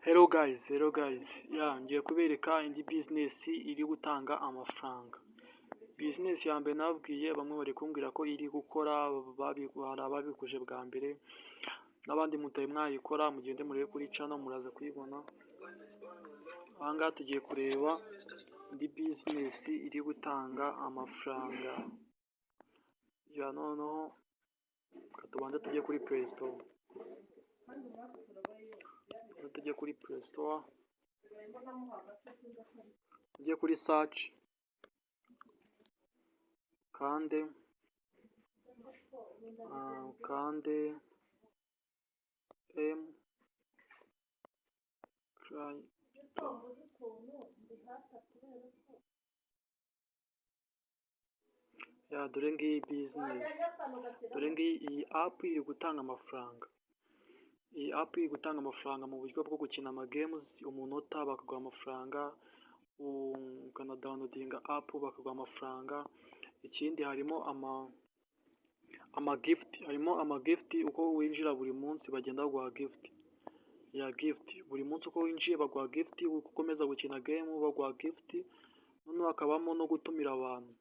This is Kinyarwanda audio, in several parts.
Hello guys, ngiye kubereka indi business iri gutanga amafaranga. Business ya mbere nababwiye bamwe bari kumbwira ko iri gukora, hari ababikuje bwa mbere, n'abandi mutari mwayikora mugende murebe kuri channel muraza kuyibona. Aha ngaha tugiye kureba indi business iri gutanga amafaranga. Noneho tubanza tujye kuri Play Store. Tujye kuri Play Store, tujye kuri search, kande M Crypto. Dore ngiyi business, dore ngiyi iyi app iri gutanga amafaranga. Iyi app iri gutanga amafaranga mu buryo bwo gukina ama games, umunota bakaguha amafaranga, ukanadawunodinga app bakaguha amafaranga. Ikindi harimo ama gift, uko winjira buri munsi bagenda baguha gift. Buri munsi uko winjiye baguha gift, uko ukomeza gukina game baguha gift. Noneho hakabamo no gutumira abantu.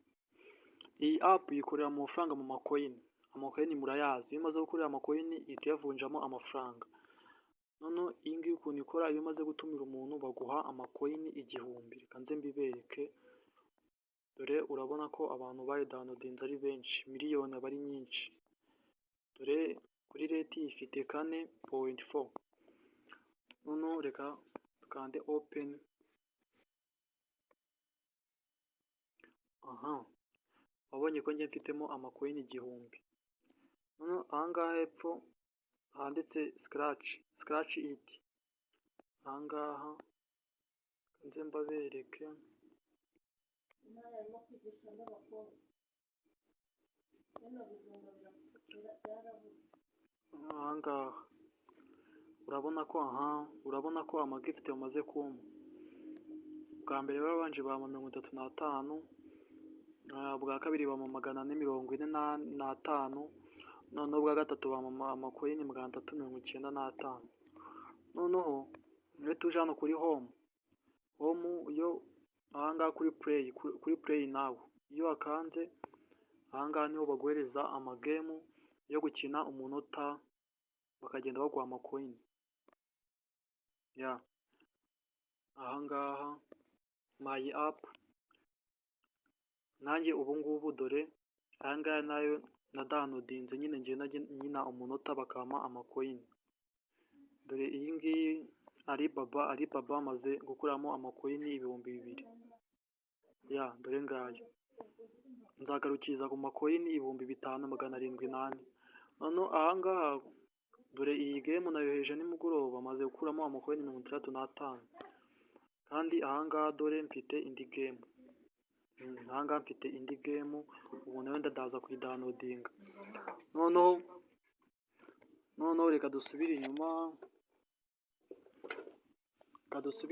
Iyi app ikorera mu mafaranga mu macoin. Amacoin murayazi, iyo umaze gukorera amacoin ihita uyavunjamo amafaranga. Noneho iyi ngiyi ukuntu ikora, iyo umaze gutumira umuntu baguha amacoin 1000. Reka nze mbibereke. Dore urabona ko abantu bayidawunodinze ari benshi, miliyoni aba ari nyinshi. Dore kuri rate ifite 4.4. Noneho reka tukande open. Wabonye ko njye mfitemo amacoin 1000. Noneho aha ngaha hepfo handitse scratch it. Aha ngaha nze mbabereke. Aha ngaha urabona ko amagift yamaze kuma. Bwa mbere babanje ba 35, bwa kabiri ba 445, noneho bwa gatatu ba amacoin 395. Noneho iyo tuje hano kuri home yo aha ngaha kuri play now, iyo wakanze aha ngaha niho baguhereza amagame yo gukina umunota bakagenda baguha amacoin. Aha ngaha my app, nanjye ubu ngubu dore aha ngaha nayo na downloadinze nyine nyina umunota bakama amacoin. Dore iyi ngiyi Alibaba amaze gukuramo amacoin 2000. Dore ngayo nzagarukiriza ku macoin 5780. Noneho aha ngaha dore iyi game nayoheje nimugoroba maze gukuramo amacoin 65. Kandi aha ngaha dore mfite indi game. Aha ngaha mfite indi game, ubu nayo ndaza kuyidownloadinga. Noneho reka dusubire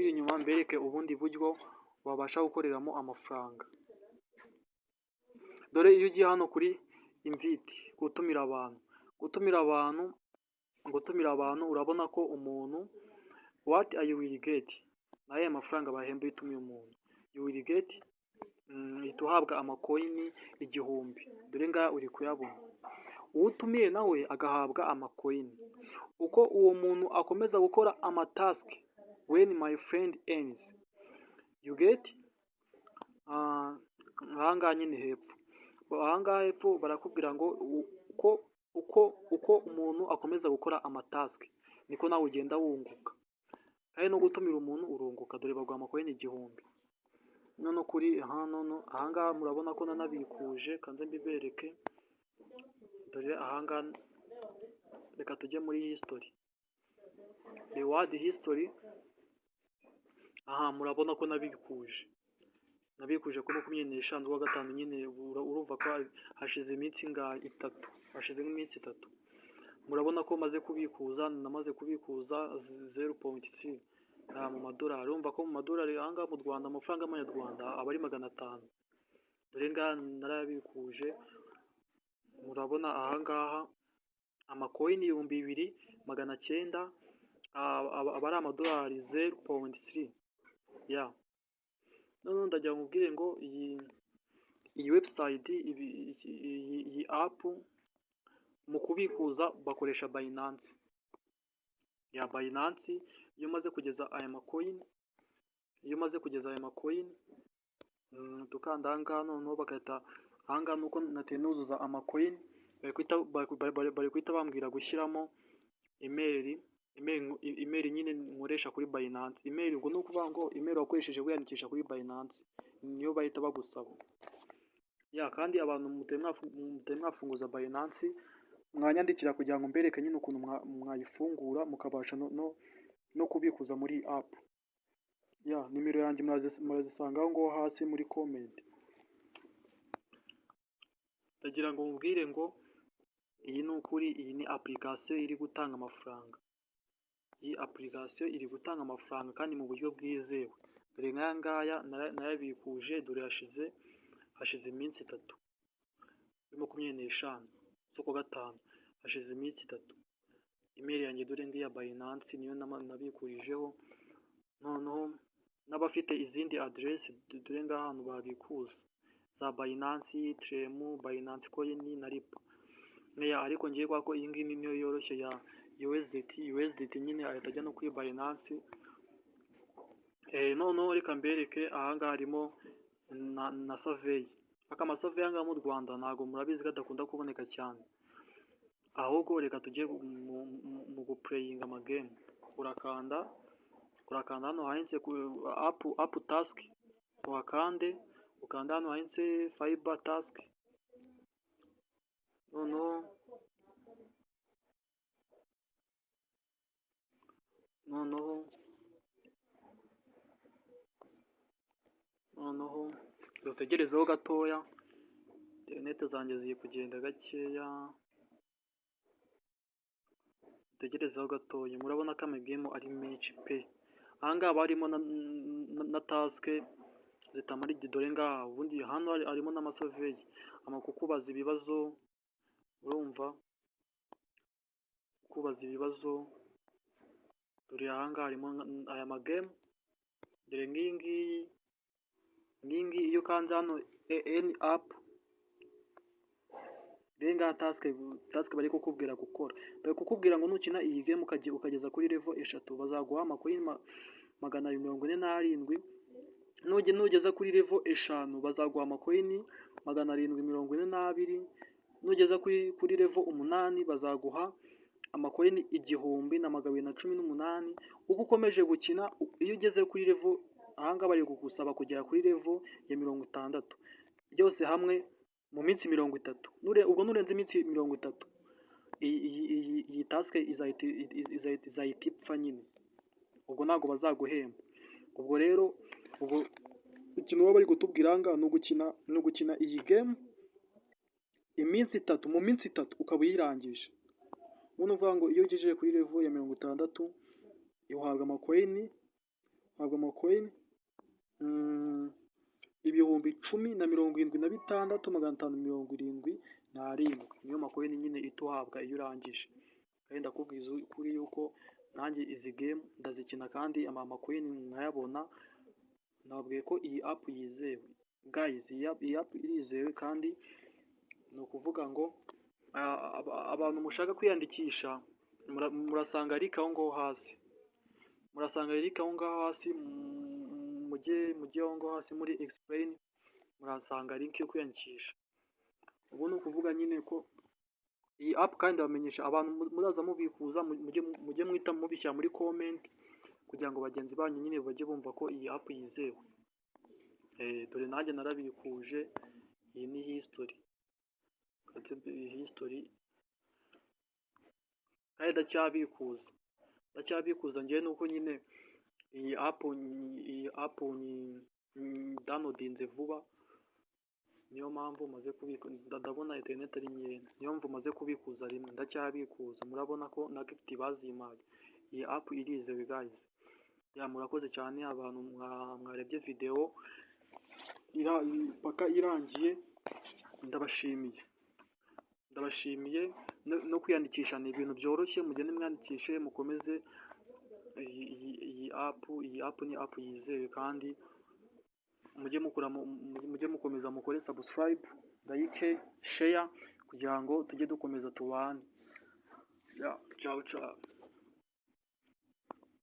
inyuma mbereke ubundi buryo wabasha gukoreramo amafaranga. Dore iyo ugiye hano kuri invite, gutumira abantu, urabona ko umuntu what you will get, naye amafaranga bahemba iyo utumiye umuntu, you will get uhita uhabwa amacoin 1000. Dore ngaha uri kuyabona. Uwo utumiye nawe agahabwa amacoin. Uko uwo muntu akomeza gukora amatask, when my friend ends you get aha ngaha nyine hepfo. Aha ngaha hepfo barakubwira ngo uko umuntu akomeza gukora amatask niko nawe ugenda wunguka. Kandi no gutumira umuntu urunguka. Dore baguha amacoin 1000. None kuri aha ngaha murabona ko nanabikuje, kanze mbibereke. Dore aha ngaha reka tujye muri history, reward history. Murabona ko nabikuje kuri 25/5 nyine. Urumva ko hashize iminsi itatu, nk'iminsi 3. Murabona ko namaze kubikuza 0.3 mu madolari. Urumva ko mu madolari aha ngaha mu Rwanda amafaranga y'amanyarwanda aba ari 500. Dore ngaha narabikuje. Murabona aha ngaha amacoin 2900 aba ari amadolari 0.3 ya. Noneho ndagira ngo nkubwire ngo iyi website iyi app mu kubikuza bakoresha Binance. Ya Binance iyo umaze kugeza aya macoin, tukanda aha ngaha noneho bagahita aha ngaha nuko nateye nuzuza amacoin, bari guhita bambwira gushyiramo email nyine nkoresha kuri Binance. Email ubwo ni ukuvuga ngo email wakoresheje wiyandikisha kuri Binance niyo bahita bagusaba. Ya kandi abantu mutari mwafunguza Binance mwanyandikira kugira ngo mbereke nyine ukuntu mwayifungura mukabasha no kubikuza muri app. Ya nimero yanjye murazisanga aho ngaho hasi muri comment. Ndagira ngo mubwire ngo iyi ni ukuri, iyi ni application iri gutanga amafaranga. Iyi application iri gutanga amafaranga kandi mu buryo bwizewe. Dore nk'aya ngaya nayabikuje, dore hashize iminsi 3 kuri 25 z'ukwa gatanu, hashize iminsi 3. Email yanjye dore ngiya Binance niyo nabikurijeho. Noneho n'abafite izindi address dore ngaha ahantu babikuza za Binance, Tremu, Binance Coin na Ripple. Ariko ngiye kwa ko iyi ngiyi niyo yoroshye ya USDT nyine ahita ajya no kuri Binance. Noneho reka mbereke aha ngaha harimo na survey. Akamasave yanga mu Rwanda ntago murabizi ko adakunda kuboneka cyane. Ahubwo reka tujye mu guplaying amagame. Urakanda hano handitse app task, ukanda hano handitse fiber task. noneho dutegerezeho gatoya, internet zanjye zigiye kugenda gakeya, dutegerezeho gatoya. Murabona ko amagame ari menshi pe. Aha ngaha harimo na task zitamara igihe, dore ngaha ubundi hano harimo n'amasurvey, kukubaza ibibazo, urumva kubaza ibibazo. Dore aha ngaha harimo aya magame, dore ngiyi iyo kanze hano any app, dore ngaha task bari kukubwira gukora. Bari kukubwira ngo nukina iyi game ukageza kuri level 3 bazaguha amacoin 247. Nugeza kuri level 5 bazaguha amacoin 742. Nugeza kuri level 8 bazaguha amacoin 1018. Uko ukomeje gukina, iyo ugeze kuri level ahanga bari kugusaba kugera kuri level ya 60 byose hamwe mu minsi 30. Ubwo nurenze iminsi 30 iyi task izahita ipfa nyine, ubwo ntago bazaguhemba. Ubwo rero ikintu baba bari kutubwira aha ni ugukina iyi game iminsi 3, mu minsi 3 ukaba uyirangije. Ubundi uvuga ngo iyo ugejeje kuri level ya 60 uhabwa amacoin 10,076,577. Niyo macoin nyine ituhabwa iyo urangije. Kandi ndakubwiza kuri yuko nanjye izi game ndazikina kandi amacoin nkayabona. Nabwiye ko iyi app yizewe guys, iyi app irizewe kandi ni ukuvuga ngo abantu mushaka kwiyandikisha murasanga link aho ngaho hasi, mujye aho ngaho hasi muri explain, murasanga link yo kwiyandikisha. Ubu ni ukuvuga nyine ko iyi app kandi bamenyesha abantu muzaza mubikuza, mujye mwita mubishyira muri comment kugira ngo bagenzi banyu nyine bajye bumva ko iyi app yizewe. Dore nanjye narabikuje, iyi ni history kandi ndacyabikuza njyewe nuko nyine iyi app downloadinze vuba, niyo mpamvu maze kubikuza. Ndabona internet ari nkeya, niyo mpamvu maze kubikuza rimwe. Ndacyabikuza, murabona ko na gift bazimpaye. Iyi app irizewe guys. Murakoze cyane abantu mwarebye video paka irangiye. Ndabashimiye no kwiyandikisha ni ibintu byoroshye, mugende mwiyandikishe mukomeze. Iyi app ni app yizewe, kandi mujye mukomeza mukore subscribe, like, share kugira ngo tujye dukomeza tubane. Ciao ciao.